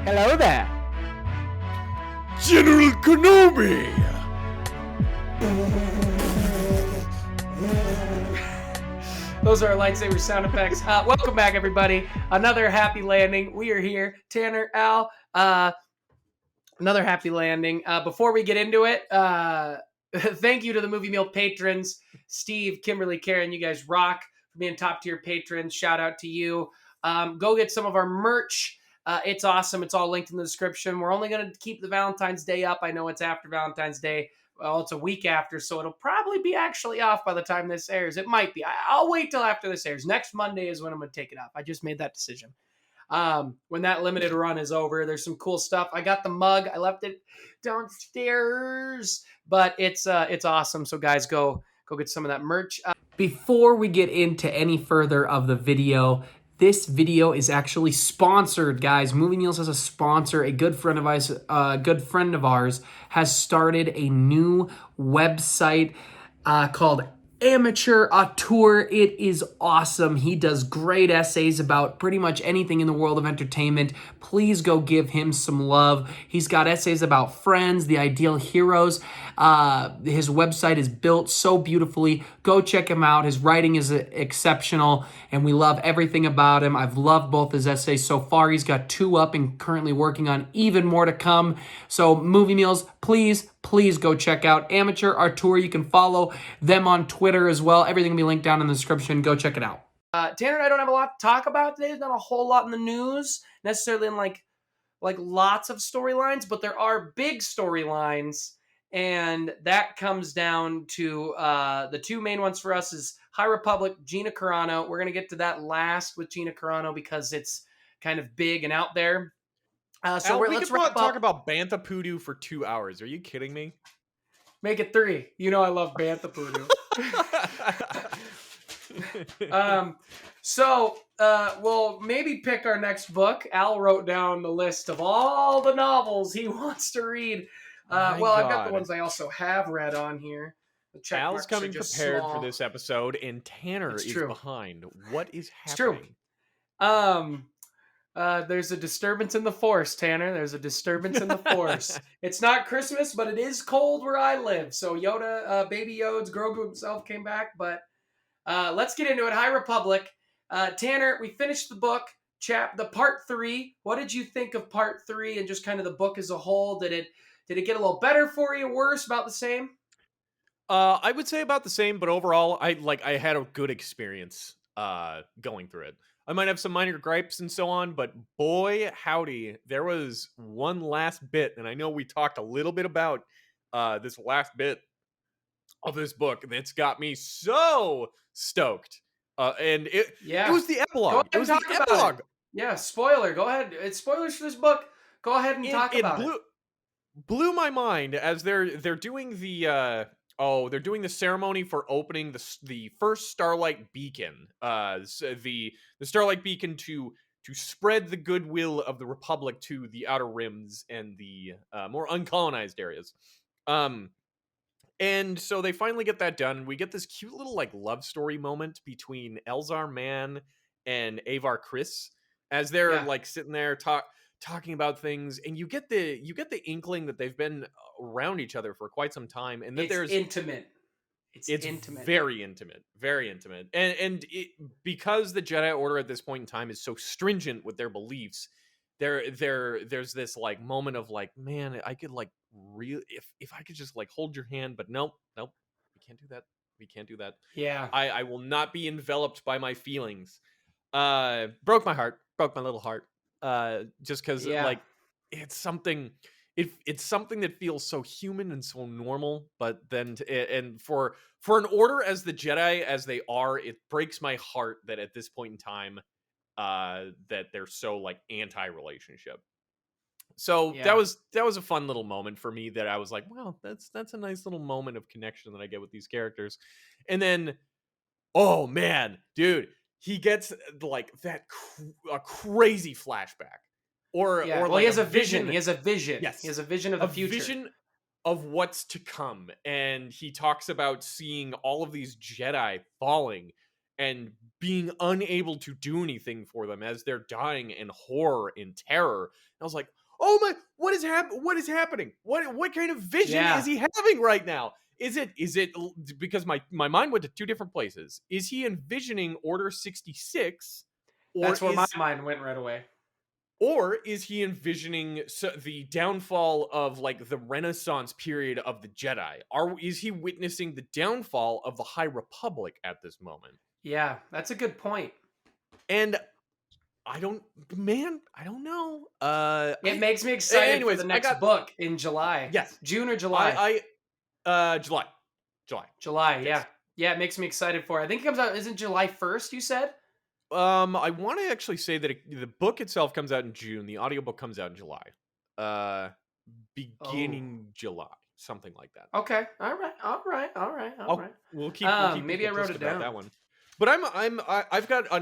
Hello there. General Kenobi! Those are our lightsaber sound effects. Welcome back, everybody. Another happy landing. We are here. Tanner, Al, another happy landing. Before we get into it, thank you to the Movie Meal patrons. Steve, Kimberly, Karen, you guys rock for being top tier patrons. Shout out to you. Go get some of our merch. It's awesome. It's all linked in the description. We're only going to keep the Valentine's Day up. I know it's after Valentine's Day. Well, it's a week after, so it'll probably be actually off by the time this airs. It might be. I'll wait till after this airs. Next Monday is when I'm going to take it off. I just made that decision. When that limited run is over, there's some cool stuff. I got the mug. I left it downstairs, but it's awesome. So guys, go get some of that merch. Before we get into any further of the video, this video is actually sponsored, guys. Movie Meals has a sponsor. A good friend of ours has started a new website called Amateur Auteur. It is awesome. He does great essays about pretty much anything in the world of entertainment. Please go give him some love. He's got essays about Friends, The Ideal Heroes. His website is built so beautifully. Go check him out. His writing is exceptional, and we love everything about him. I've loved both his essays so far. He's got 2 up and currently working on even more to come. So Movie Meals, please go check out Amateur Auteur. You can follow them on Twitter as well. Everything will be linked down in the description. Go check it out. Tanner and I don't have a lot to talk about today. There's not a whole lot in the news, necessarily in like lots of storylines, but there are big storylines, and that comes down to the 2 main ones for us is High Republic, Gina Carano. We're going to get to that last with Gina Carano because it's kind of big and out there. So let's talk about Bantha Poodoo for 2 hours. Are you kidding me? Make it 3. You know I love Bantha Poodoo. We'll maybe pick our next book. Al wrote down the list of all the novels he wants to read. I've got the ones I also have read on here. Al's coming prepared for this episode, and Tanner is behind. What is happening? It's true. There's a disturbance in the force, Tanner. There's a disturbance in the force. It's not Christmas, but it is cold where I live. So Yoda, Baby Yoda, Grogu himself came back. But let's get into it. High Republic. Tanner, we finished the book, the part 3. What did you think of part 3 and just kind of the book as a whole? Did it get a little better for you, worse, about the same? I would say about the same, but overall, I had a good experience going through it. I might have some minor gripes and so on, but boy, howdy, there was one last bit, and I know we talked a little bit about this last bit of this book that's got me so stoked. And it was the epilogue. It was the epilogue. Yeah, spoiler. Go ahead. It's spoilers for this book. Go ahead and talk about it. Blew my mind as they're doing the they're doing the ceremony for opening the first Starlight Beacon. The Starlight Beacon to spread the goodwill of the Republic to the Outer Rims and the more uncolonized areas. And so they finally get that done. We get this cute little love story moment between Elzar Mann and Avar Kriss as they're sitting there talking about things, and you get the inkling that they've been around each other for quite some time, and that there's intimate. It's intimate. Very intimate, and because the Jedi Order at this point in time is so stringent with their beliefs, there's this moment of man, I could if I could just hold your hand, but nope, we can't do that. Yeah, I will not be enveloped by my feelings. Broke my little heart. Just because it's something that feels so human and so normal, but then and for an order as the Jedi as they are, it breaks my heart that at this point in time that they're so anti-relationship. So that was a fun little moment for me that I was like, wow, that's a nice little moment of connection that I get with these characters. And then, oh man, dude, he gets a crazy flashback, or he has a vision. He has a vision. Yes, he has a vision of the future. Vision of what's to come, and he talks about seeing all of these Jedi falling, and being unable to do anything for them as they're dying in horror and terror. And I was like, oh my, what is happening? What kind of vision is Yeah, he having right now? Is it because my mind went to two different places. Is he envisioning Order 66, or that's where my mind went right away. is he envisioning the downfall of like the Renaissance period of the Jedi? Is he witnessing the downfall of the High Republic at this moment? Yeah, that's a good point. And I don't know. It makes me excited for the Anyways, I next got book in July. yes. June or July? July. July. July, Yes. yeah. Yeah, it makes me excited for it. I think it comes out, isn't July 1st, you said? I want to actually say that the book itself comes out in June. The audiobook comes out in July. Oh. Beginning July, something like that. Okay. All right. All right. All right. All right. We'll keep Maybe people I wrote posted it about down. that one. But I've got a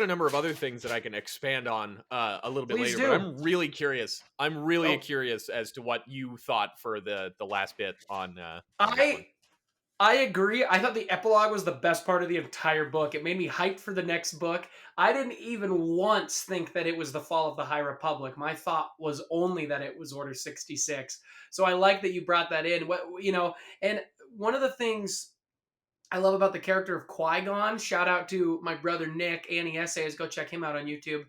number of other things that I can expand on a little bit Please later. do. But I'm really curious. I'm really Oh, curious as to what you thought for the last bit on this one. I agree. I thought the epilogue was the best part of the entire book. It made me hyped for the next book. I didn't even once think that it was the fall of the High Republic. My thought was only that it was Order 66. So I like that you brought that in. And one of the things I love about the character of Qui-Gon, shout out to my brother Nick, Annie Essays, go check him out on YouTube.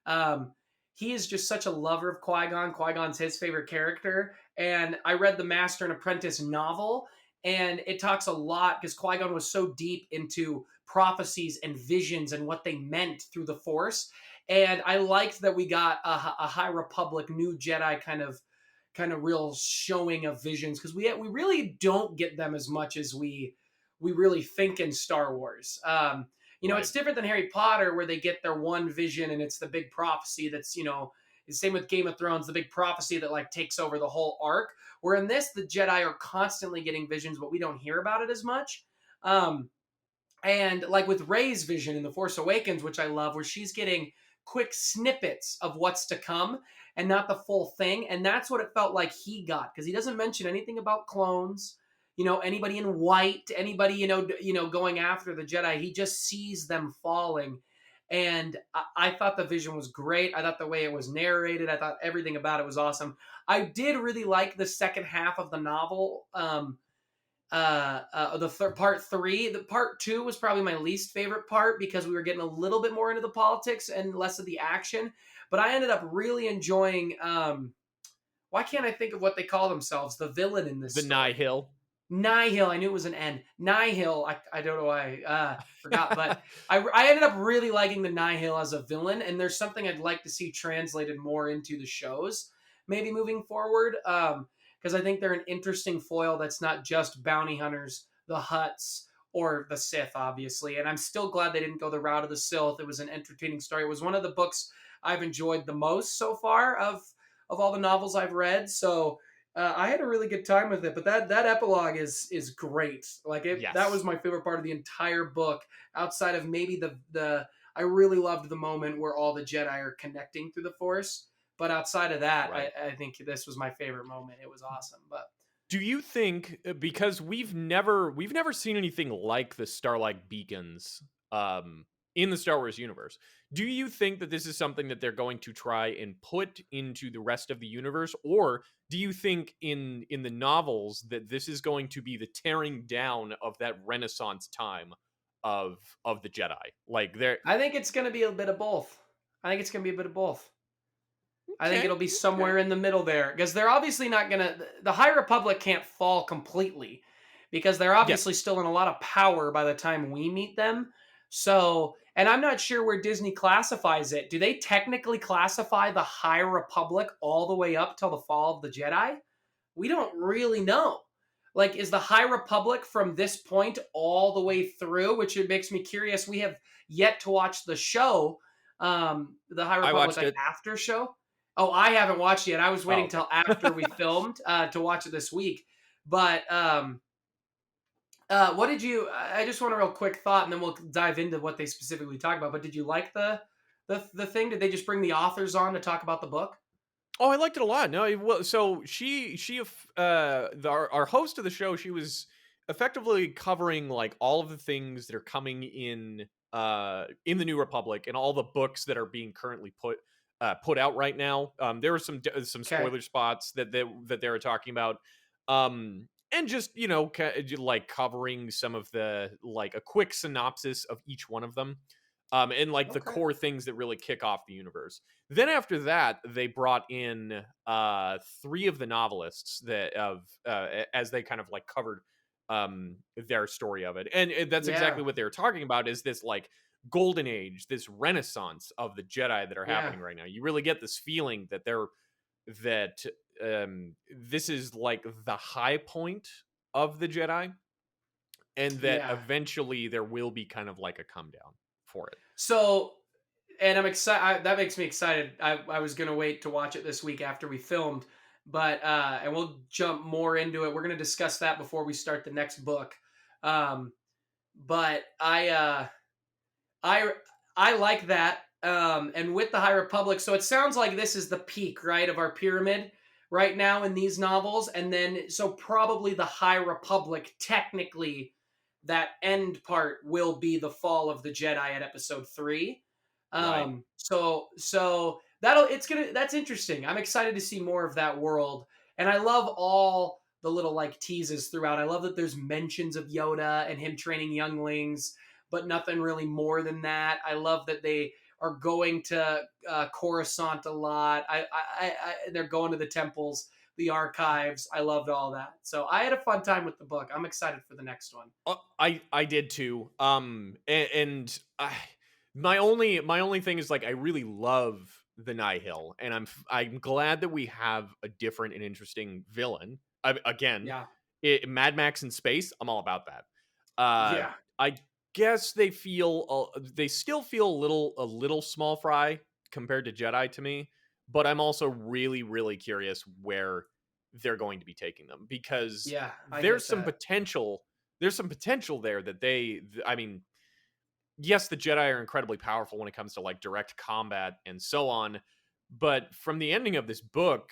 Um, he is just such a lover of Qui-Gon. Qui-Gon's his favorite character. And I read the Master and Apprentice novel, and it talks a lot because Qui-Gon was so deep into prophecies and visions and what they meant through the Force. And I liked that we got a High Republic, new Jedi kind of real showing of visions because we really don't get them as much as we really think in Star Wars. Right. It's different than Harry Potter where they get their one vision and it's the big prophecy that's, the same with Game of Thrones, the big prophecy that like takes over the whole arc. Where in this, the Jedi are constantly getting visions, but we don't hear about it as much. And like with Rey's vision in The Force Awakens, which I love, where she's getting quick snippets of what's to come and not the full thing. And that's what it felt like he got because he doesn't mention anything about clones, anybody in white, anybody, going after the Jedi. He just sees them falling. And I thought the vision was great. I thought the way it was narrated, I thought everything about it was awesome. I did really like the second half of the novel. Part three. The part two was probably my least favorite part because we were getting a little bit more into the politics and less of the action. But I ended up really enjoying. Why can't I think of what they call themselves? The villain in this. The Nihil. Nihil. I knew it was an N. Nihil. I don't know why I forgot, but I ended up really liking the Nihil as a villain, and there's something I'd like to see translated more into the shows, maybe moving forward. Because I think they're an interesting foil that's not just bounty hunters, the Hutts, or the Sith, obviously. And I'm still glad they didn't go the route of the Sith. It was an entertaining story. It was one of the books I've enjoyed the most so far of all the novels I've read. So I had a really good time with it. But that epilogue is great. Like Yes. That was my favorite part of the entire book. Outside of maybe the I really loved the moment where all the Jedi are connecting through the Force. But outside of that, Right. I think this was my favorite moment. It was awesome. But do you think, because we've never seen anything like the Starlight beacons in the Star Wars universe, do you think that this is something that they're going to try and put into the rest of the universe, or do you think in the novels that this is going to be the tearing down of that Renaissance time of the Jedi? I think it's going to be a bit of both. I think it'll be somewhere in the middle there because they're obviously not going to. The High Republic can't fall completely because they're obviously still in a lot of power by the time we meet them. So, and I'm not sure where Disney classifies it. Do they technically classify the High Republic all the way up till the fall of the Jedi? We don't really know. Like, is the High Republic from this point all the way through? Which it makes me curious. We have yet to watch the show, the High Republic like after show. Oh, I haven't watched it yet. I was waiting till after we filmed to watch it this week. But what did you? I just want a real quick thought, and then we'll dive into what they specifically talk about. But did you like the thing? Did they just bring the authors on to talk about the book? Oh, I liked it a lot. No, well, so our host of the show, she was effectively covering like all of the things that are coming in the New Republic and all the books that are being currently put out right now. There were some Okay. spoiler spots that they were talking about, and just like covering some of the like a quick synopsis of each one of them, and like the Okay. core things that really kick off the universe. Then after that, they brought in three of the novelists that of as they kind of like covered their story of it, and that's Yeah. exactly what they were talking about, is this like golden age, this renaissance of the Jedi that are Yeah. happening right now. You really get this feeling that that this is like the high point of the Jedi, and that Yeah. eventually there will be kind of like a come down for it. So, and I'm excited. That makes me excited. I was gonna wait to watch it this week after we filmed, but and we'll jump more into it. We're gonna discuss that before we start the next book. Um, but I I like that. And with the High Republic, so it sounds like this is the peak, right, of our pyramid right now in these novels, and then so probably the High Republic, technically, that end part will be the fall of the Jedi at Episode 3. Right. So that's interesting. I'm excited to see more of that world, and I love all the little like teases throughout. I love that there's mentions of Yoda and him training younglings, but nothing really more than that. I love that they are going to Coruscant a lot. They're going to the temples, the archives. I loved all that. So I had a fun time with the book. I'm excited for the next one. I did too. And my only thing is like I really love the Nihil, and I'm glad that we have a different and interesting villain. Again, Yeah. Mad Max in space. I'm all about that. Yeah. I guess they still feel a little small fry compared to Jedi to me, but I'm also really curious where they're going to be taking them, because Yeah. I there's get some that. potential there's some potential there that I mean, yes, the Jedi are incredibly powerful when it comes to like direct combat and so on, but from the ending of this book,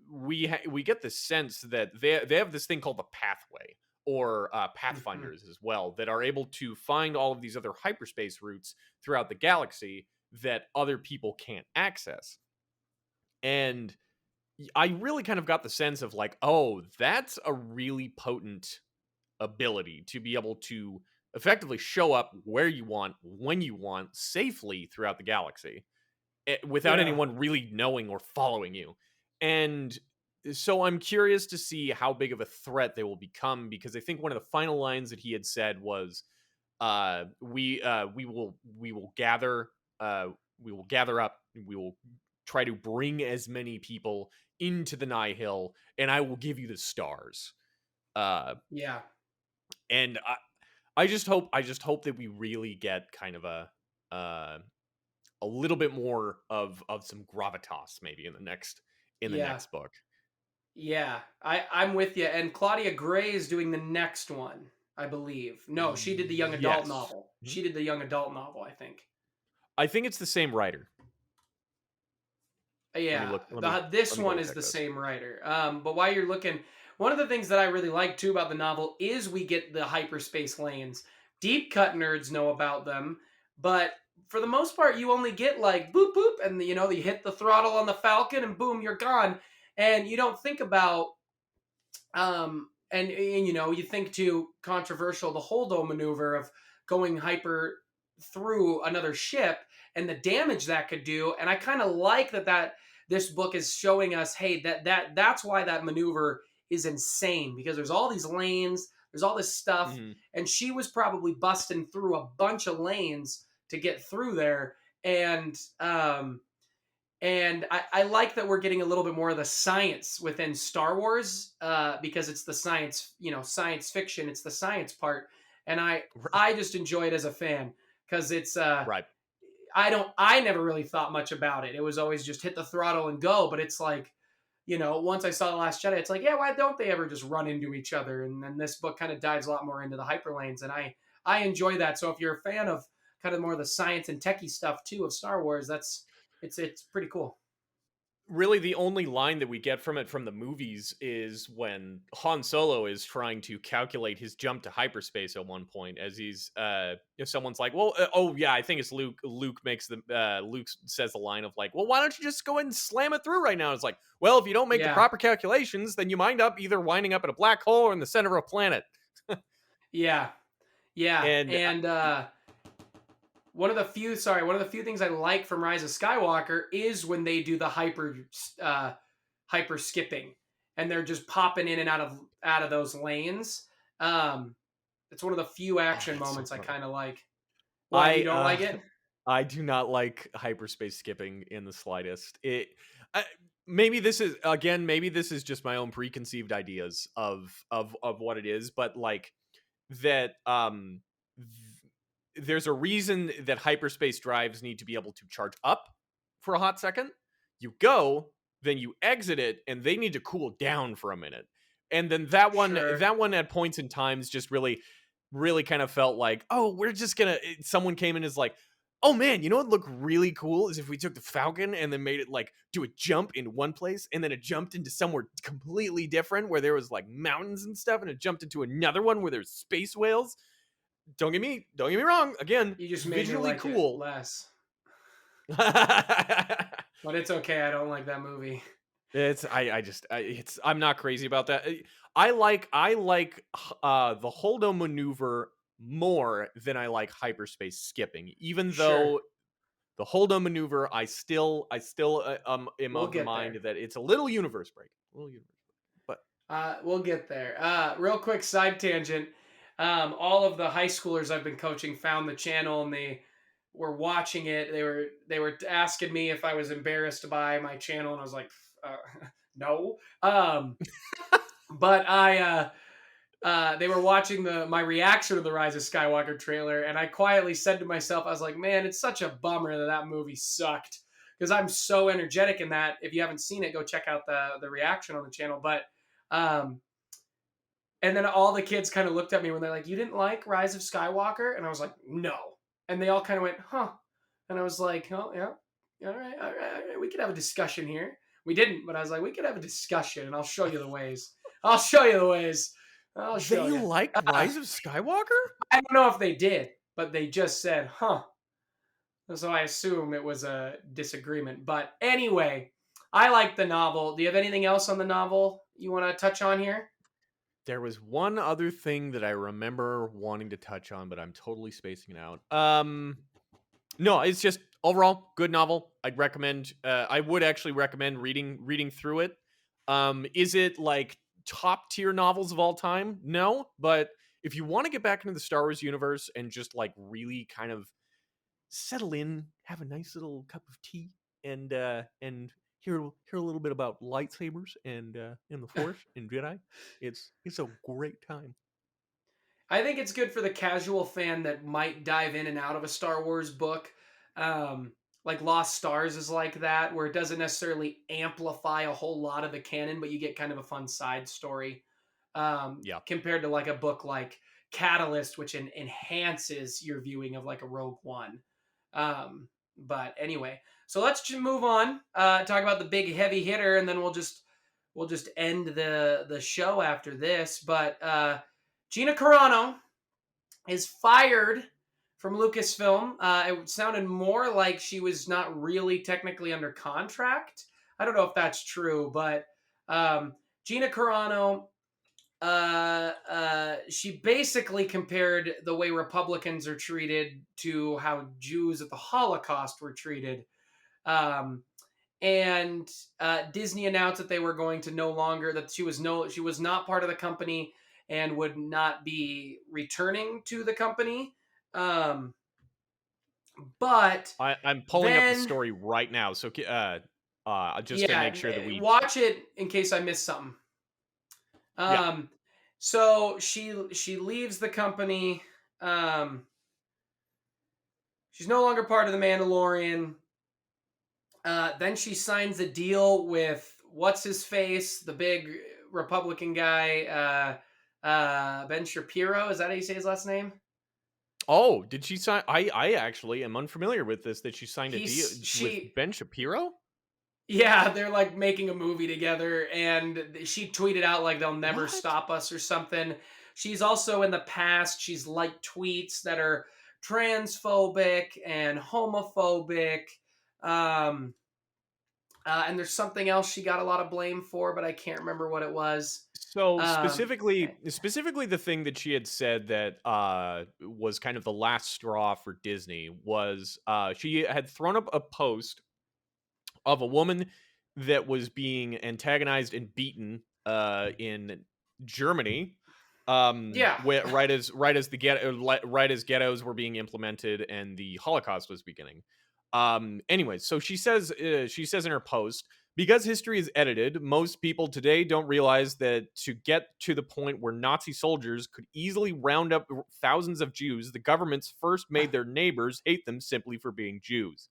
we get the sense that they have this thing called the pathway, or Mhm. pathfinders as well, that are able to find all of these other hyperspace routes throughout the galaxy that other people can't access. And I really kind of got the sense of like, oh, that's a really potent ability to be able to effectively show up where you want, when you want, safely throughout the galaxy, without Yeah. anyone really knowing or following you. And so I'm curious to see how big of a threat they will become, because I think one of the final lines that he had said was, we will gather we will gather up, we will try to bring as many people into the Nihil, and I will give you the stars. Uh, Yeah. and I just hope that we really get kind of uh, a little bit more of some gravitas maybe in the Yeah. next book. Yeah. I'm with you. And Claudia Gray is doing the next one, I believe. No, she did the young adult Yes. novel. Mhm. She did the young adult novel, I think. I think it's the same writer. Yeah, Let this me one double is check the this. same writer. But while you're looking, one of the things that I really like too about the novel is we get the hyperspace lanes. Deep cut nerds know about them, but for the most part, you only get like boop boop, and you hit the throttle on the Falcon, and boom, you're gone, and you don't think about and you think too controversial the Holdo maneuver of going hyper through another ship and the damage that could do. And I kind of like that this book is showing us, hey, that's why that maneuver is insane, because there's all these lanes, there's all this stuff, Hmm. and she was probably busting through a bunch of lanes to get through there. And I like that we're getting a little bit more of the science within Star Wars, because it's the science, science fiction. It's the science part, and I just enjoy it as a fan, because it's Right. I never really thought much about it. It was always just hit the throttle and go. But it's like, once I saw The Last Jedi, it's like, yeah, why don't they ever just run into each other? And then this book kind of dives a lot more into the hyperlanes, and I enjoy that. So if you're a fan of kind of more of the science and techie stuff too of Star Wars, it's pretty cool. really the only line that we get from it from the movies is when Han Solo is trying to calculate his jump to hyperspace at one point, as he's if someone's like, well, oh yeah, I think it's Luke makes the Luke says the line of like, well, why don't you just go ahead and slam it through right now? It's like, well, if you don't make the Yeah. proper calculations, then you wind up either winding up in a black hole or in the center of a planet. Yeah. Yeah. And And one of the few things I like from Rise of Skywalker is when they do the hyper skipping, and they're just popping in and out of those lanes. It's one of the few action that's so moments I funny. kind of like. What, you don't like it? I do not like hyperspace skipping in the slightest. Maybe this is just my own preconceived ideas of what it is, but like that there's a reason that hyperspace drives need to be able to charge up for a hot second. You go, then you exit it, and they need to cool down for a minute. And then that one at points in times just really kind of felt like, oh, we're just gonna. Someone came in as like, oh man, you know what would look really cool is if we took the Falcon and then made it like do a jump in one place and then it jumped into somewhere completely different where there was like mountains and stuff, and it jumped into another one where there's space whales. Don't get me wrong. Again, You just made visually me like cool. it less. But it's okay. I don't like that movie. I'm not crazy about that. I like the Holdo maneuver more than I like hyperspace skipping. Even though the Holdo maneuver, I still am of the mind that it's a little universe break. But we'll get there. Real quick side tangent. All of the high schoolers I've been coaching found the channel and they were watching it. They were asking me if I was embarrassed by my channel, and I was like, no. But they were watching my reaction to the Rise of Skywalker trailer, and I quietly said to myself, I was like, man, it's such a bummer that movie sucked, because I'm so energetic in that. If you haven't seen it, go check out the reaction on the channel. But and then all the kids kind of looked at me when they're like, you didn't like Rise of Skywalker? And I was like, no. And they all kind of went, huh. And I was like, oh, yeah. All right. We could have a discussion here. We didn't, but I was like, we could have a discussion, and I'll show you the ways. I'll show you the ways. I'll show you. They like Rise of Skywalker? I don't know if they did, but they just said, huh. So I assume it was a disagreement. But anyway, I like the novel. Do you have anything else on the novel you want to touch on here? There was one other thing that I remember wanting to touch on, but I'm totally spacing it out. No, it's just overall good novel. I'd recommend. I would actually recommend reading through it. Is it like top tier novels of all time? No, but if you want to get back into the Star Wars universe and just like really kind of settle in, have a nice little cup of tea, and hear a little bit about lightsabers and the Force and Jedi, it's a great time. I think it's good for the casual fan that might dive in and out of a Star Wars book. Like Lost Stars is like that, where it doesn't necessarily amplify a whole lot of the canon, but you get kind of a fun side story. Compared to like a book like Catalyst, which enhances your viewing of like a Rogue One. But anyway, so let's just move on. Talk about the big heavy hitter, and then we'll just end the show after this. But Gina Carano is fired from Lucasfilm. It sounded more like she was not really technically under contract. I don't know if that's true, but Gina Carano, she basically compared the way Republicans are treated to how Jews at the Holocaust were treated. And Disney announced that they were going to that she was not part of the company and would not be returning to the company. But I'm pulling up the story right now, so just to make sure that we watch it in case I missed something. So she leaves the company. She's no longer part of the Mandalorian. Then she signs a deal with what's his face, the big Republican guy, Ben Shapiro. Is that how you say his last name? Oh, did she sign? I actually am unfamiliar with this. That she signed a deal with Ben Shapiro. Yeah, they're like making a movie together, and she tweeted out like they'll never What? stop us or something. She's also in the past, she's liked tweets that are transphobic and homophobic. Um, and there's something else she got a lot of blame for, but I can't remember what it was. So Um, specifically the thing that she had said that was kind of the last straw for Disney was she had thrown up a post of a woman that was being antagonized and beaten in Germany, yeah, right as ghettos were being implemented and the Holocaust was beginning. Anyways, so she says in her post, because history is edited, most people today don't realize that to get to the point where Nazi soldiers could easily round up thousands of Jews, the governments first made their neighbors hate them simply for being Jews.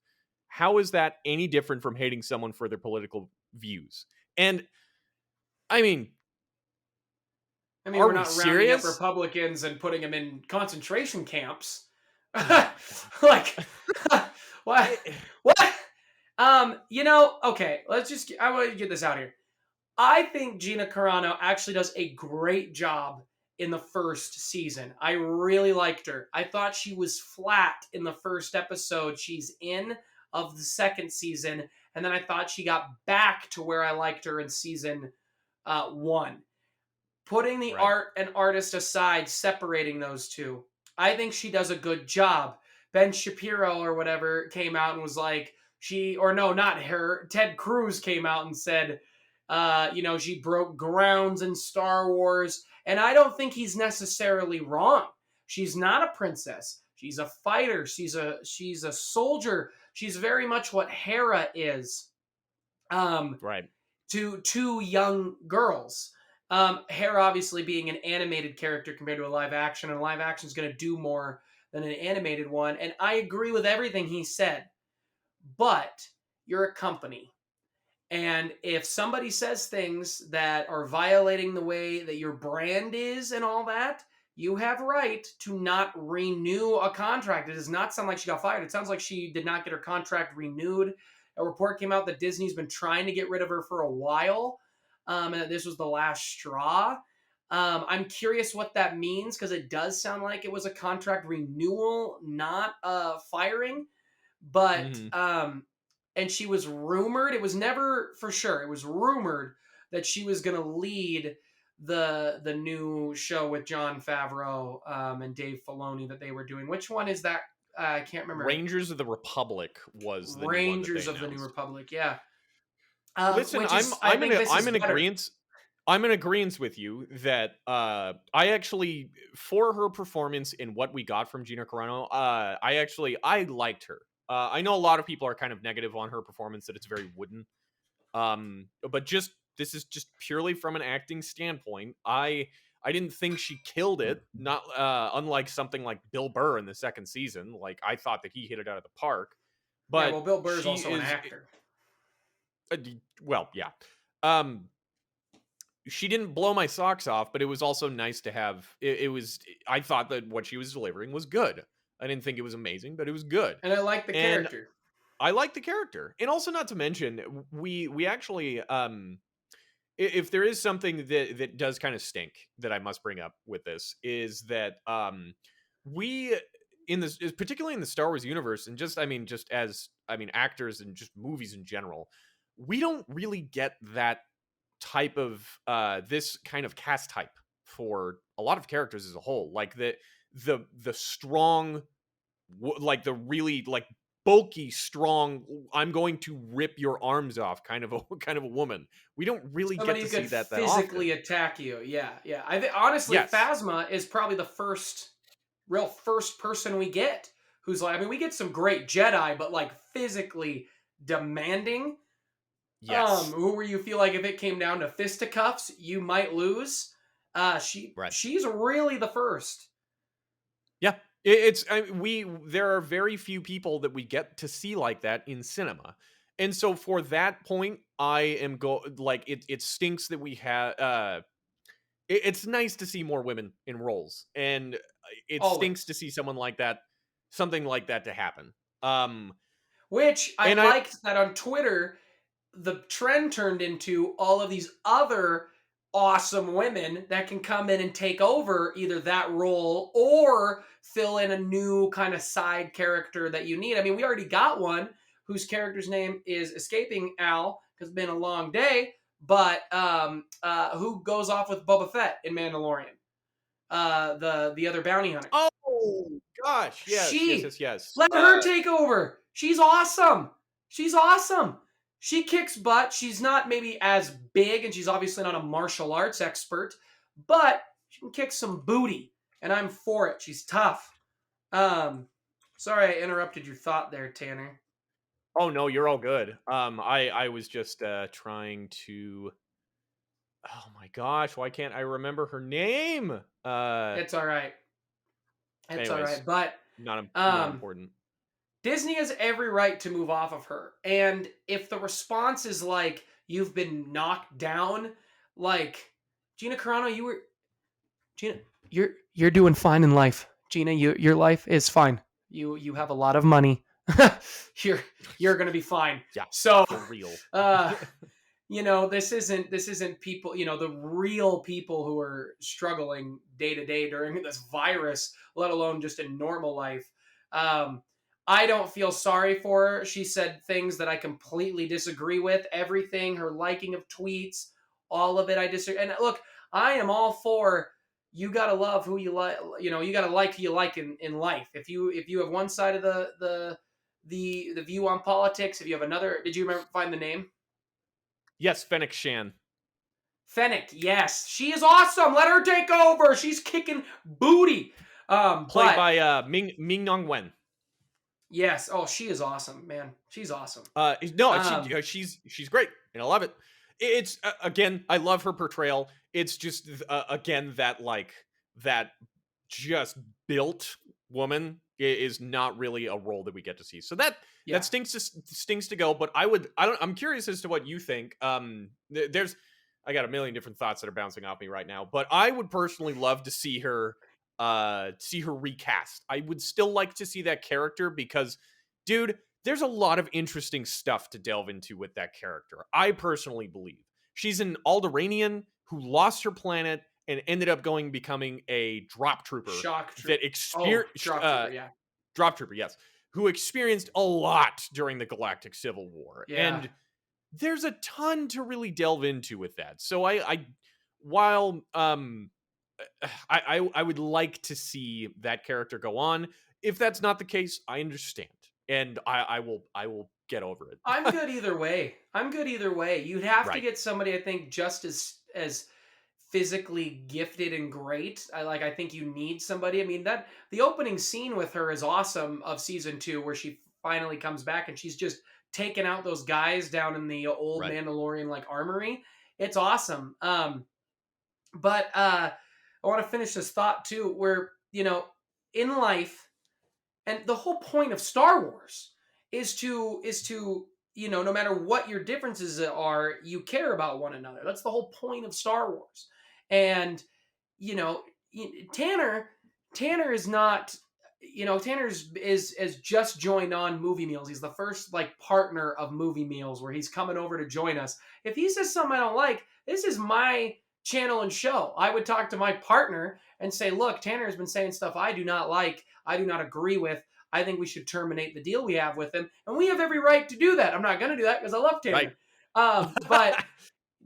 How is that any different from hating someone for their political views? And I mean, I mean, are we're we not rounding up serious? Republicans and putting them in concentration camps. Oh Like, what? god. What? Okay, I want to get this out here. I think Gina Carano actually does a great job in the first season. I really liked her. I thought she was flat in the first episode she's in of the second season, and then I thought she got back to where I liked her in season one. Putting the Right. art and artist aside, separating those two, I think she does a good job. Ben Shapiro or whatever came out and was like, or no, not her, Ted Cruz came out and said, she broke grounds in Star Wars. And I don't think he's necessarily wrong. She's not a princess. She's a fighter. She's a soldier. She's very much what Hera is. Um, Right. to two young girls. Hera obviously being an animated character compared to a live action, and a live action is going to do more than an animated one. And I agree with everything he said, but you're a company. And if somebody says things that are violating the way that your brand is and all that, you have right to not renew a contract. It does not sound like she got fired. It sounds like she did not get her contract renewed. A report came out that Disney's been trying to get rid of her for a while, and that this was the last straw. I'm curious what that means because it does sound like it was a contract renewal, not a firing. But Mhm. and she was rumored. It was never for sure. It was rumored that she was going to lead the new show with John Favreau and Dave Filoni that they were doing. Which one is that? I can't remember. Rangers of the Republic was the new one that they Rangers of the New announced. Republic. Yeah. Listen, Which is, I think this I'm is in better. agreement. I'm in agreement with you that I actually, for her performance in what we got from Gina Carano, I liked her. I know a lot of people are kind of negative on her performance, that it's very wooden. But just this is just purely from an acting standpoint. I didn't think she killed it. Not unlike something like Bill Burr in the second season. Like, I thought that he hit it out of the park. Yeah. But Well, Bill Burr is she also an is actor. well, yeah. Um, she didn't blow my socks off, but it was also nice to have. It was. I thought that what she was delivering was good. I didn't think it was amazing, but it was good. And I like the And character. I like the character. And also, not to mention, we actually if there is something that does kind of stink that I must bring up with this, is that we in this, particularly in the Star Wars universe, and just as actors and just movies in general, we don't really get that type of this kind of cast type for a lot of characters as a whole. Like the strong, like the really like bulky, strong, I'm going to rip your arms off kind of a kind of a woman. We don't really get Somebody to who see could that physically often. attack you. Yeah, yeah. I think honestly, Yes. Phasma is probably the real first person we get who's like. I mean, we get some great Jedi, but like physically demanding. Yes. Who were you feel like if it came down to fisticuffs, you might lose. Right. She's really the first. Yeah. It's we there are very few people that we get to see like that in cinema. And so for that point, I am like it stinks that we have it's nice to see more women in roles, and it stinks to Always. see something like that to happen. Um Which I and I liked that on Twitter. the trend turned into all of these other awesome women that can come in and take over either that role or fill in a new kind of side character that you need. I mean, we already got one whose character's name is escaping Al because it's been a long day, but who goes off with Boba Fett in Mandalorian, the other bounty hunter. Oh gosh, yes. Let her take over. She's awesome. She's awesome. She kicks butt. She's not maybe as big, and she's obviously not a martial arts expert, but she can kick some booty, and I'm for it. She's tough. Sorry I interrupted your thought there, Tanner. Oh no, you're all good. I was just trying to. Oh my gosh, why can't I remember her name? It's all right. It's all Anyways, right, but not important. Disney has every right to move off of her. And if the response is like you've been knocked down, like Gina Carano, you're doing fine in life. Gina, your life is fine. You have a lot of money. you're gonna be fine. Yeah. So for real. This isn't people, the real people who are struggling day to day during this virus, let alone just in normal life. I don't feel sorry for her. She said things that I completely disagree with. Everything, her liking of tweets, all of it, I disagree. And look, I am all for you gotta love who you like. You gotta like who you like in life. If you have one side of the view on politics, if you have another, did you find the name? Yes, Fennec Shan. Fennec, yes, she is awesome. Let her take over. She's kicking booty. Played by Ming Nong Wen. Yes. Oh, she is awesome, man. She's awesome. She's great, and I love it. It's again, I love her portrayal. It's just again that just built woman is not really a role that we get to see. So that stinks to go. But I'm curious as to what you think. I got a million different thoughts that are bouncing off me right now, but I would personally love to see her recast. I would still like to see that character because, dude, there's a lot of interesting stuff to delve into with that character. I personally believe she's an Alderaanian who lost her planet and ended up becoming a drop trooper. Drop trooper, yes. Who experienced a lot during the Galactic Civil War. Yeah. And there's a ton to really delve into with that. So I would like to see that character go on. If that's not the case, I understand. And I will get over it. I'm good either way. You'd have to get somebody, I think, just as physically gifted and great. I think you need somebody. I mean, that the opening scene with her is awesome of season 2, where she finally comes back and she's just taking out those guys down in the old Mandalorian armory. It's awesome. But I want to finish this thought too, where in life, and the whole point of Star Wars is to no matter what your differences are, you care about one another. That's the whole point of Star Wars. And Tanner is not, Tanner is just joined on Movie Meals. He's the first partner of Movie Meals where he's coming over to join us. If he says something I don't like, this is my channel and show. I would talk to my partner and say, look, Tanner has been saying stuff I do not like, I do not agree with. I think we should terminate the deal we have with him. And we have every right to do that. I'm not going to do that because I love Tanner. Right. But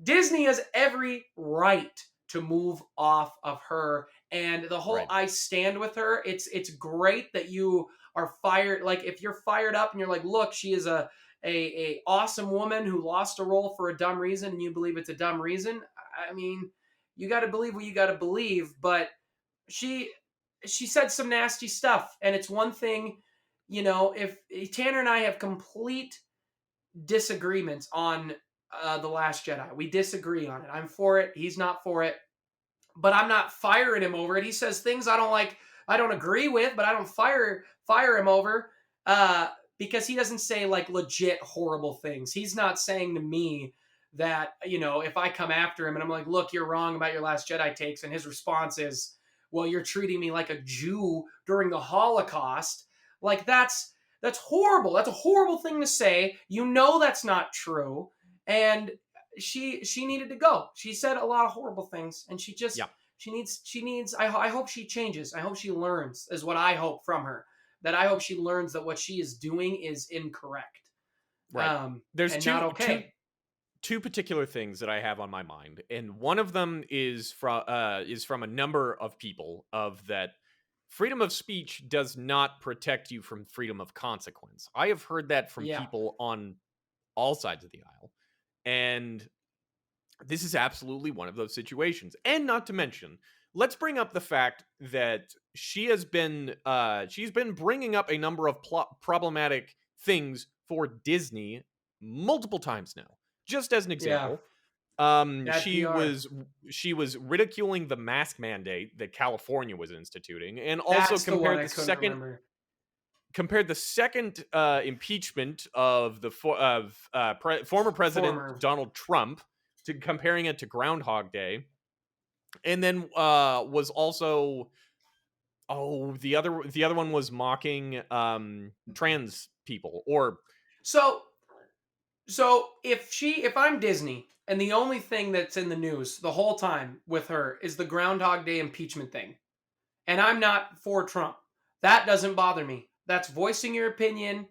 Disney has every right to move off of her. And the whole I stand with her, it's great that you are fired. If you're fired up and you're like, look, she is a awesome woman who lost a role for a dumb reason, and you believe it's a dumb reason. I mean, you got to believe what you got to believe. But she said some nasty stuff, and it's one thing, if Tanner and I have complete disagreements on The Last Jedi, we disagree on it. I'm for it. He's not for it, but I'm not firing him over it. He says things I don't agree with, but I don't fire him over because he doesn't say legit horrible things. He's not saying to me that, if I come after him and I'm like, look, you're wrong about your Last Jedi takes, and his response is, well, you're treating me like a Jew during the Holocaust. That's horrible. That's a horrible thing to say. That's not true. and she needed to go. She said a lot of horrible things, and Yeah. she needs. I hope she changes. I hope she learns. Is what I hope from her. That I hope she learns that what she is doing is incorrect, Right. There's and not okay. two particular things that I have on my mind, and one of them is from a number of people of that freedom of speech does not protect you from freedom of consequence. I have heard that from Yeah, people on all sides of the aisle, and this is absolutely one of those situations. And not to mention, let's bring up the fact that she's been bringing up a number of problematic things for Disney multiple times now. Just as an yeah. example, Bad PR. she was ridiculing the mask mandate that California was instituting, and also That's the one I couldn't remember. compared the second impeachment of the former President Former. Donald Trump, to comparing it to Groundhog Day, and then was also the other one was mocking trans people. Or So if I'm Disney and the only thing that's in the news the whole time with her is the Groundhog Day impeachment thing, and I'm not for Trump, that doesn't bother me. That's voicing your opinion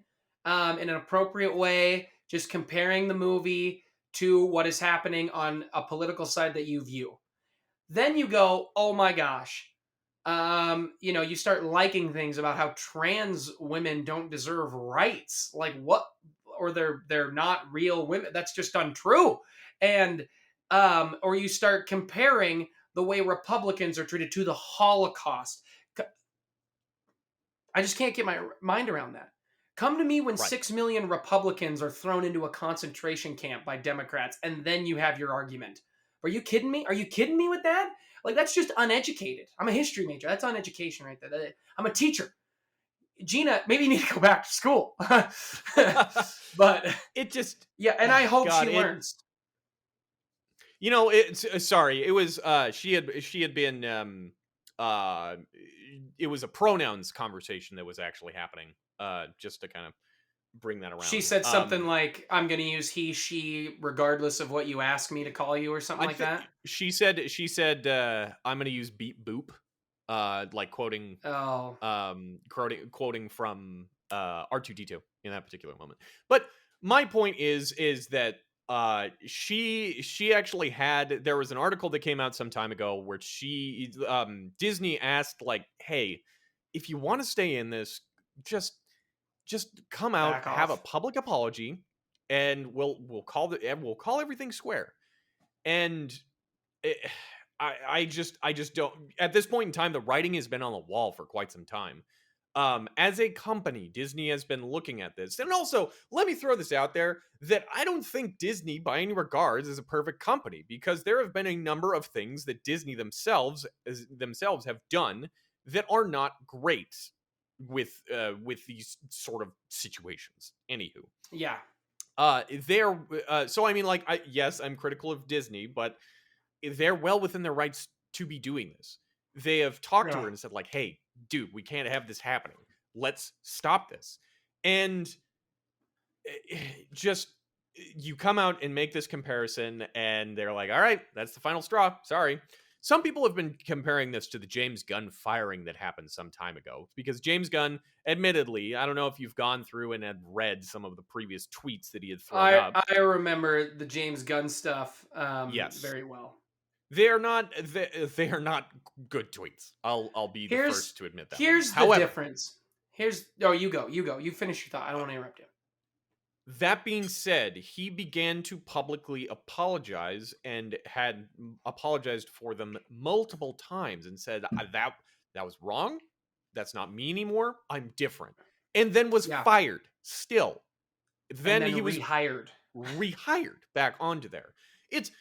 in an appropriate way, just comparing the movie to what is happening on a political side that you view. Then you go, oh my gosh. You start liking things about how trans women don't deserve rights. Like what? Or they're not real women. That's just untrue. And or you start comparing the way Republicans are treated to the Holocaust. I just can't get my mind around that. Come to me when right, 6 million Republicans are thrown into a concentration camp by Democrats, and then you have your argument. Are you kidding me? Are you kidding me with that? Like, that's just uneducated. I'm a history major. That's uneducation right there. I'm a teacher. Gina, maybe you need to go back to school. But it just yeah, and I hope God, she learns. it's sorry, it was she had been uh it was a pronouns conversation that was actually happening, just to kind of bring that She around. said something like, I'm going to use he, she, regardless of what you ask me to call you, or something I like think that. she said I'm going to use beep boop, like Oh, quoting from R2D2 in that particular moment. But my point is that she actually had, there was an article that came out some time ago where Disney asked, like, hey, if you want to stay in this, just come out, back have a off. public apology, and we'll call everything square. And it, I just don't, at this point in time, the writing has been on the wall for quite some time. As a company, Disney has been looking at this. And also, let me throw this out there, that I don't think Disney, by any regards, is a perfect company, because there have been a number of things that Disney themselves have done that are not great with these sort of situations. Anywho, Yeah. so I mean, like, yes, I'm critical of Disney, but they're well within their rights to be doing this. They have talked to Yeah. her and said, like, hey, dude, we can't have this happening. Let's stop this. And just, you come out and make this comparison, and they're like, all right, that's the final straw. Sorry. Some people have been comparing this to the James Gunn firing that happened some time ago, because James Gunn, admittedly, I don't know if you've gone through and had read some of the previous tweets that he had thrown up. I remember the James Gunn stuff Yes. very well. They are not good tweets. I'll be the first to admit that. Here's the However, difference. You go. You finish your thought. I don't want to interrupt you. that being said, he began to publicly apologize, and had apologized for them multiple times, and said, that was wrong. That's not me anymore. I'm different. And then was Yeah. fired still. And Then then he was rehired back onto there. It's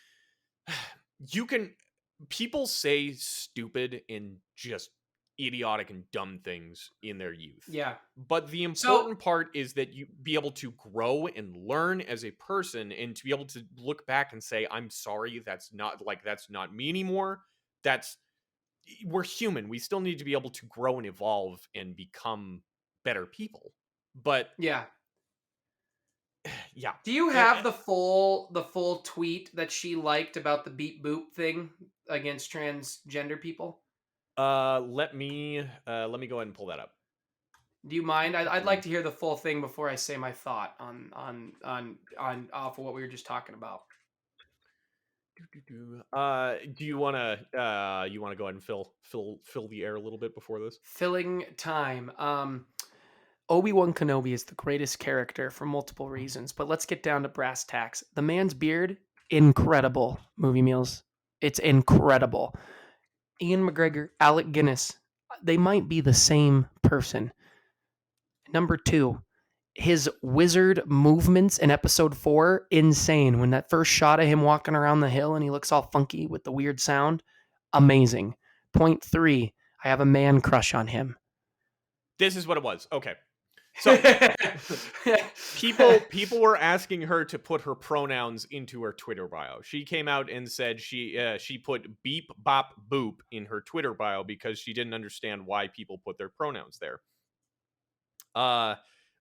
people say stupid and just idiotic and dumb things in their youth. Yeah. But the important part is that you be able to grow and learn as a person, and to be able to look back and say, I'm sorry, that's not me anymore. We're human. We still need to be able to grow and evolve and become better people. But yeah, yeah. Do you have the full tweet that she liked about the beep boop thing against transgender people? Let me go ahead and pull that up. Do you mind? I'd like to hear the full thing before I say my thought on off of what we were just talking about. Do you wanna go ahead and fill the air a little bit before this? Filling time. Obi-Wan Kenobi is the greatest character for multiple reasons, but let's get down to brass tacks. The man's beard, incredible. Movie meals, it's incredible. Ian McGregor, Alec Guinness, they might be the same person. Number two, his wizard movements in episode 4, insane. When that first shot of him walking around the hill and he looks all funky with the weird sound, amazing. Point 3, I have a man crush on him. This is what it was. Okay. So people were asking her to put her pronouns into her Twitter bio. She came out and said she put beep bop boop in her Twitter bio because she didn't understand why people put their pronouns there.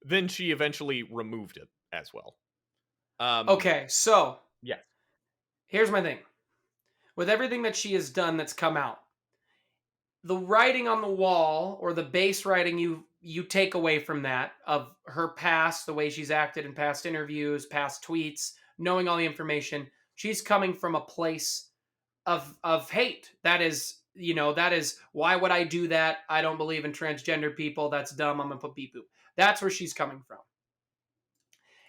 Then she eventually removed it as well. Okay, so yeah. Here's my thing. With everything that she has done that's come out, the writing on the wall or the base writing you take away from that of her past, the way she's acted in past interviews, past tweets, knowing all the information, she's coming from a place of hate. That is, that is, why would I do that? I don't believe in transgender people. That's dumb. I'm gonna put beep boop. That's where she's coming from.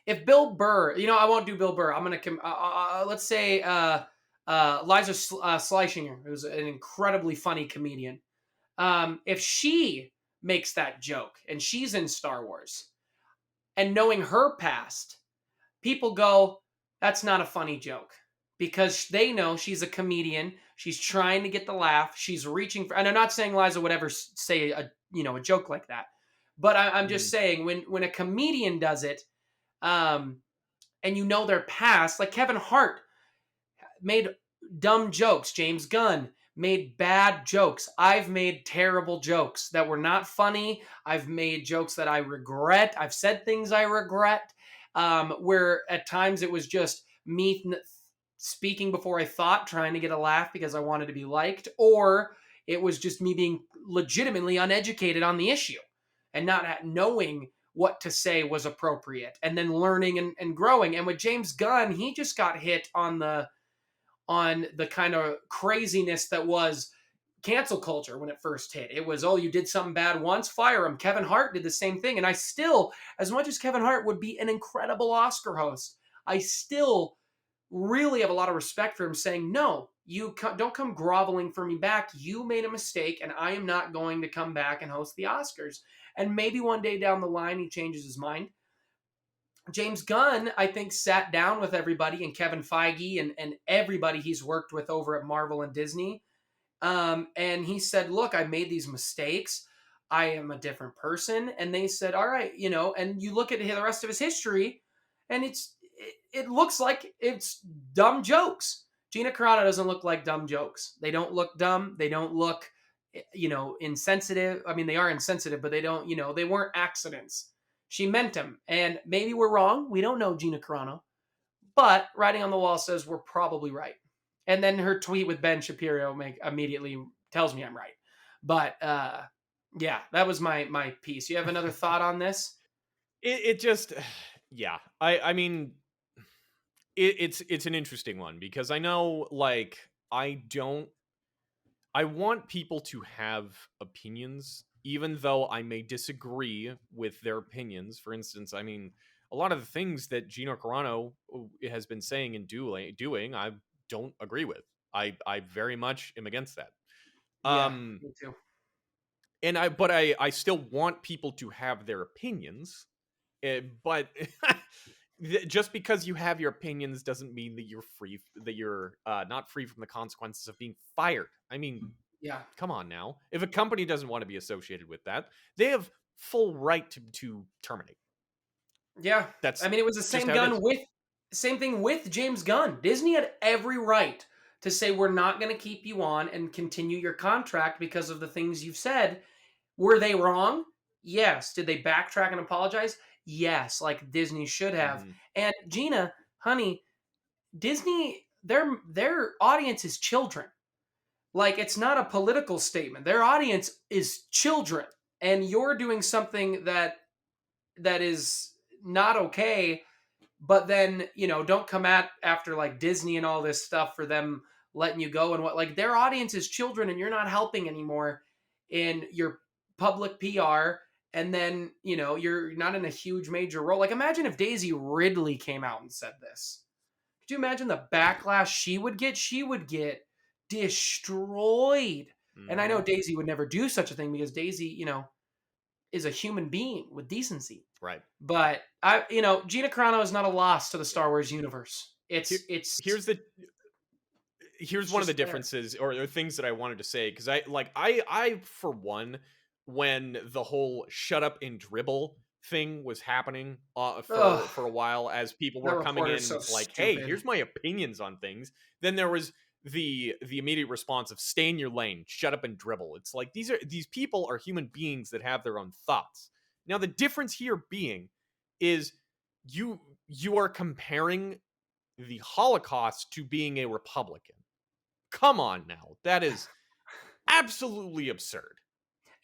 If Bill Burr, I won't do Bill Burr. I'm gonna let's say Liza Schleichinger, who's an incredibly funny comedian. If she makes that joke and she's in Star Wars, and knowing her past, people go, "That's not a funny joke," because they know she's a comedian. She's trying to get the laugh. She's reaching for, and I'm not saying Liza would ever say a joke like that, but I'm just saying when a comedian does it. And their past, like Kevin Hart made dumb jokes. James Gunn made bad jokes. I've made terrible jokes that were not funny. I've made jokes that I regret. I've said things I regret, where at times it was just me speaking before I thought, trying to get a laugh because I wanted to be liked, or it was just me being legitimately uneducated on the issue and not knowing what to say was appropriate, and then learning and growing. And with James Gunn, he just got hit on the kind of craziness that was cancel culture when it first hit. It was, oh, you did something bad once, fire him. Kevin Hart did the same thing. And I still, as much as Kevin Hart would be an incredible Oscar host, I still really have a lot of respect for him saying, no, you don't come groveling for me back. You made a mistake, and I am not going to come back and host the Oscars. And maybe one day down the line, he changes his mind. James Gunn, I think, sat down with everybody, and Kevin Feige and everybody he's worked with over at Marvel and Disney. And he said, look, I made these mistakes. I am a different person. And they said, all right, and you look at the rest of his history, and it looks like it's dumb jokes. Gina Carano doesn't look like dumb jokes. They don't look dumb. They don't look, insensitive. I mean, they are insensitive, but they don't, they weren't accidents. She meant them. And maybe we're wrong. We don't know Gina Carano. But writing on the wall says we're probably right. And then her tweet with Ben Shapiro immediately tells me I'm right. But yeah, that was my piece. You have another thought on this? It just, yeah. I mean, it's an interesting one because I know, like, I want people to have opinions, even though I may disagree with their opinions. For instance, I mean, a lot of the things that Gina Carano has been saying and doing, I don't agree with. I very much am against that. Yeah, me too. But I still want people to have their opinions. But just because you have your opinions doesn't mean that you're not free from the consequences of being fired. I mean, yeah, come on now. If a company doesn't want to be associated with that, they have full right to terminate. Yeah, That's, I mean, it was the same thing with James Gunn. Disney had every right to say, we're not going to keep you on and continue your contract because of the things you've said. Were they wrong? Yes. Did they backtrack and apologize? Yes, like Disney should have. Mhm. And Gina, honey, Disney, their audience is children. Like it's not a political statement. Their audience is children, and you're doing something that is not okay. But then don't come after like Disney and all this stuff for them letting you go and what like their audience is children, and you're not helping anymore in your public PR. And then you're not in a huge major role. Like imagine if Daisy Ridley came out and said this. Could you imagine the backlash she would get? She would get destroyed. And I know Mhm. Daisy would never do such a thing because Daisy, is a human being with decency. Right. But Gina Carano is not a loss to the Star Wars universe. Here, It's here's the here's it's one of the just there. differences or things that I wanted to say because I for one, when the whole shut up and dribble thing was happening Ugh, for a while as people that were coming reporter is in so with like, hey, stupid. here's my opinions on things, then there was the immediate response of stay in your lane, shut up and dribble. It's like these people are human beings that have their own thoughts. Now the difference here being is you are comparing the Holocaust to being a Republican. Come on now. That is absolutely absurd.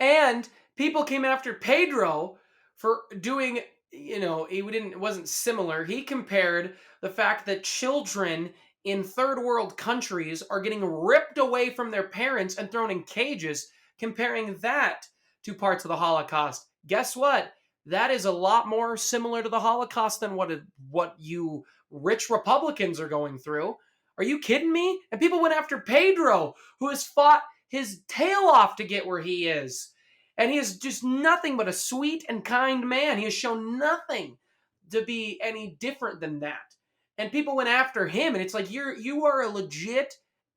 And people came after Pedro for doing, it wasn't similar. He compared the fact that children in third world countries are getting ripped away from their parents and thrown in cages, comparing that to parts of the Holocaust. Guess what? That is a lot more similar to the Holocaust than what you rich Republicans are going through. Are you kidding me? And people went after Pedro, who has fought his tail off to get where he is. And he is just nothing but a sweet and kind man. He has shown nothing to be any different than that. And people went after him, and it's like you are a legit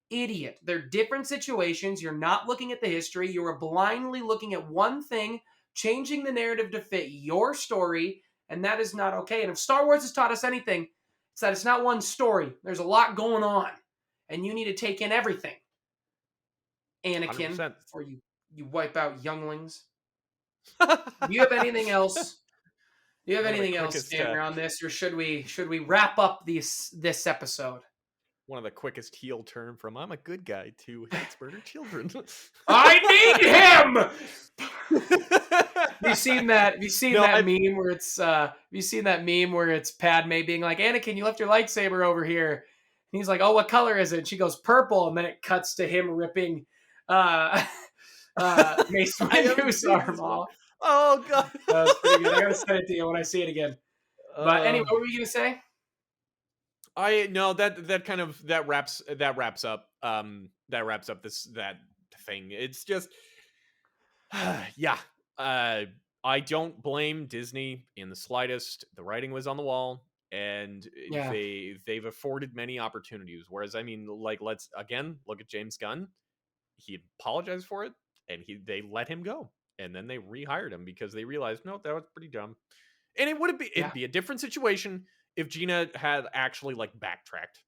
idiot. They're different situations. You're not looking at the history. You are blindly looking at one thing, changing the narrative to fit your story, and that is not okay. And if Star Wars has taught us anything, it's that it's not one story. There's a lot going on, and you need to take in everything. Anakin, 100%. before you wipe out younglings. Do you have anything else? Do you have one of the anything else, quickest Tanner, on this, or should we wrap up this episode? one of the quickest heel turn from I'm a good guy to hates murder children. I need him. Have you seen that? Have you seen No, that meme where it's? Have you seen that meme where it's Padme being like, "Anakin, you left your lightsaber over here," and he's like, "Oh, what color is it?" And she goes, "Purple," and then it cuts to him ripping uh, Mace I haven't Windu's seen arm this one. off. Oh god. That was pretty good. I gotta send it to you when I see it again. But anyway, Uh, what were you gonna say? I no that kind of that wraps up this that thing. It's just yeah. Uh I don't blame Disney in the slightest. The writing was on the wall and Yeah, they've afforded many opportunities. Whereas I mean, like, let's again look at James Gunn. He apologized for it and they let him go. And then they rehired him because they realized, no, that was pretty dumb. And yeah, it'd be a different situation if Gina had actually like backtracked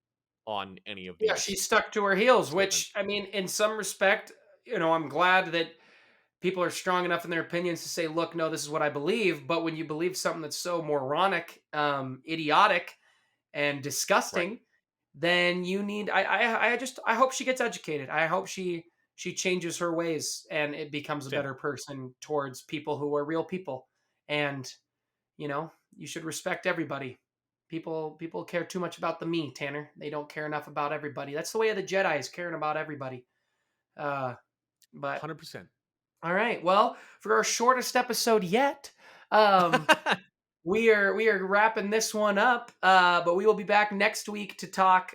on any of yeah. She these stuck to her heels, which statements. I mean, in some respect, I'm glad that people are strong enough in their opinions to say, "Look, no, this is what I believe." But when you believe something that's so moronic, idiotic, and Right. disgusting, then you need. I hope she gets educated. I hope she changes her ways and it becomes a Same. better person towards people who are real people. And you should respect everybody. People care too much about the me, Tanner. They don't care enough about everybody. That's the way of the Jedi, is caring about everybody. Uh, but 100%. all right, well, for our shortest episode yet, um, we are wrapping this one up. But we will be back next week to talk.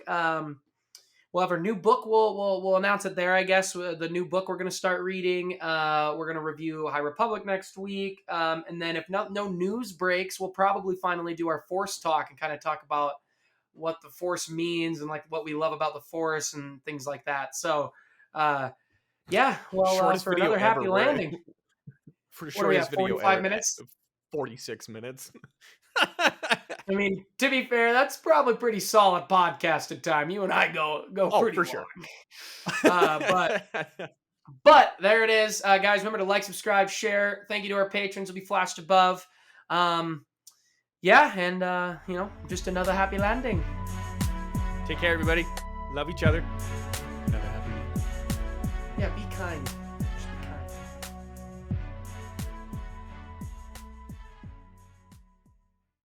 We'll have our new book. We'll announce it there, I guess. The new book we're going to start reading. We're going to review High Republic next week, and then if no news breaks, we'll probably finally do our Force talk and kind of talk about what the Force means and like what we love about the Force and things like that. So, yeah. Well, Shortest for video another ever. happy landing. For What do we shortest have? video 45 ever. minutes. 46 minutes. I mean, to be fair, that's probably pretty solid podcasting time. You and I go Oh, pretty for long. sure. But there it is, guys. Remember to like, subscribe, share. Thank you to our patrons. Will be flashed above. Um, yeah, and just another happy landing. Take care, everybody. Love each other. Have a happy week. Yeah, be kind.